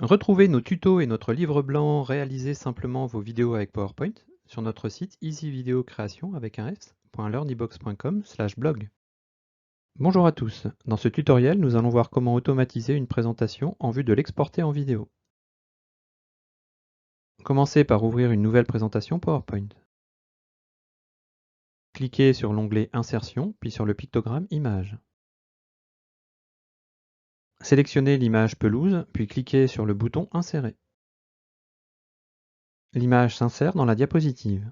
Retrouvez nos tutos et notre livre blanc Réalisez simplement vos vidéos avec PowerPoint sur notre site easyvideocreation avec un s.learnybox.com/blog. Bonjour à tous, dans ce tutoriel nous allons voir comment automatiser une présentation en vue de l'exporter en vidéo. Commencez par ouvrir une nouvelle présentation PowerPoint. Cliquez sur l'onglet Insertion, puis sur le pictogramme Image. Sélectionnez l'image pelouse, puis cliquez sur le bouton Insérer. L'image s'insère dans la diapositive.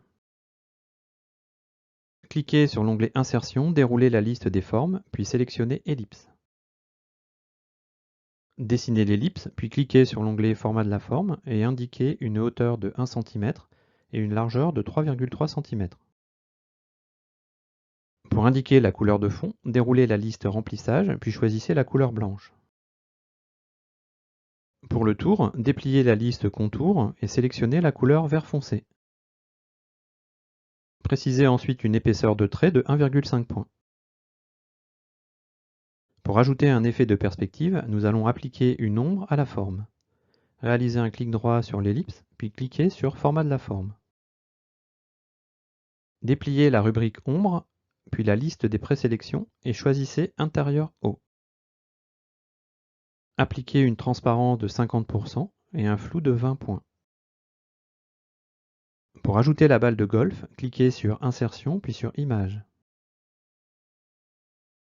Cliquez sur l'onglet Insertion, déroulez la liste des formes, puis sélectionnez Ellipse. Dessinez l'ellipse, puis cliquez sur l'onglet Format de la forme et indiquez une hauteur de 1 cm et une largeur de 3,3 cm. Pour indiquer la couleur de fond, déroulez la liste Remplissage, puis choisissez la couleur blanche. Pour le tour, dépliez la liste Contour et sélectionnez la couleur vert foncé. Précisez ensuite une épaisseur de trait de 1,5 point. Pour ajouter un effet de perspective, nous allons appliquer une ombre à la forme. Réalisez un clic droit sur l'ellipse, puis cliquez sur Format de la forme. Dépliez la rubrique Ombre, puis la liste des présélections et choisissez Intérieur haut. Appliquez une transparence de 50% et un flou de 20 points. Pour ajouter la balle de golf, cliquez sur Insertion puis sur Image.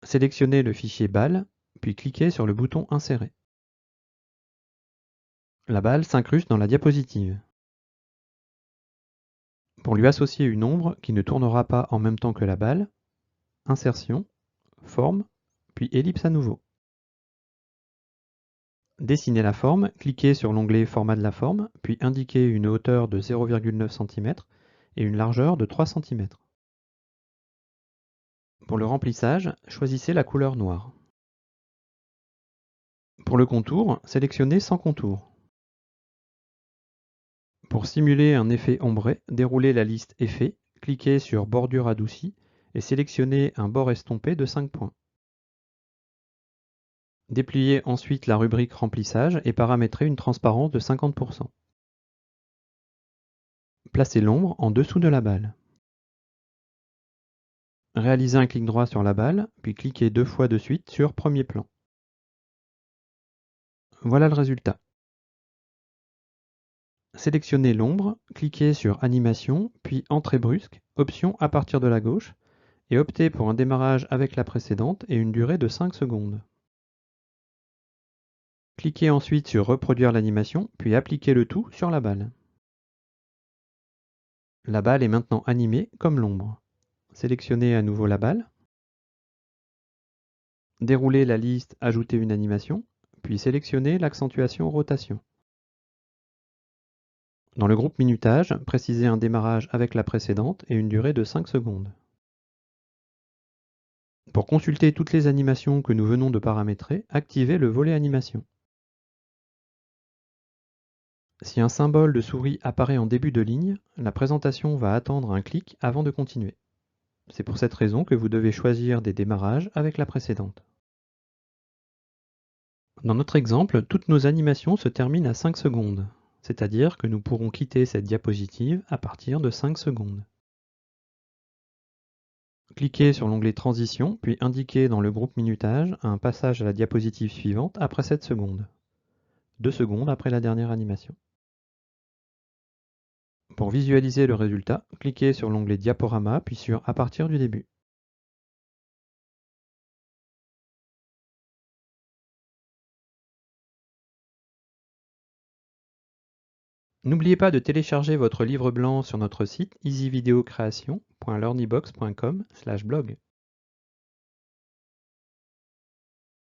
Sélectionnez le fichier balle, puis cliquez sur le bouton Insérer. La balle s'incruste dans la diapositive. Pour lui associer une ombre qui ne tournera pas en même temps que la balle, Insertion, Forme, puis Ellipse à nouveau. Dessinez la forme, cliquez sur l'onglet Format de la forme, puis indiquez une hauteur de 0,9 cm et une largeur de 3 cm. Pour le remplissage, choisissez la couleur noire. Pour le contour, sélectionnez sans contour. Pour simuler un effet ombré, déroulez la liste Effets, cliquez sur Bordure adoucie et sélectionnez un bord estompé de 5 points. Dépliez ensuite la rubrique Remplissage et paramétrez une transparence de 50%. Placez l'ombre en dessous de la balle. Réalisez un clic droit sur la balle, puis cliquez 2 fois de suite sur Premier plan. Voilà le résultat. Sélectionnez l'ombre, cliquez sur Animation, puis Entrée brusque, option à partir de la gauche, et optez pour un démarrage avec la précédente et une durée de 5 secondes. Cliquez ensuite sur Reproduire l'animation, puis appliquez le tout sur la balle. La balle est maintenant animée comme l'ombre. Sélectionnez à nouveau la balle. Déroulez la liste Ajouter une animation, puis sélectionnez l'accentuation rotation. Dans le groupe minutage, précisez un démarrage avec la précédente et une durée de 5 secondes. Pour consulter toutes les animations que nous venons de paramétrer, activez le volet animation. Si un symbole de souris apparaît en début de ligne, la présentation va attendre un clic avant de continuer. C'est pour cette raison que vous devez choisir des démarrages avec la précédente. Dans notre exemple, toutes nos animations se terminent à 5 secondes, c'est-à-dire que nous pourrons quitter cette diapositive à partir de 5 secondes. Cliquez sur l'onglet Transition, puis indiquez dans le groupe minutage un passage à la diapositive suivante après 7 secondes. 2 secondes après la dernière animation. Pour visualiser le résultat, cliquez sur l'onglet Diaporama, puis sur À partir du début. N'oubliez pas de télécharger votre livre blanc sur notre site easyvideocreation.learnybox.com/blog.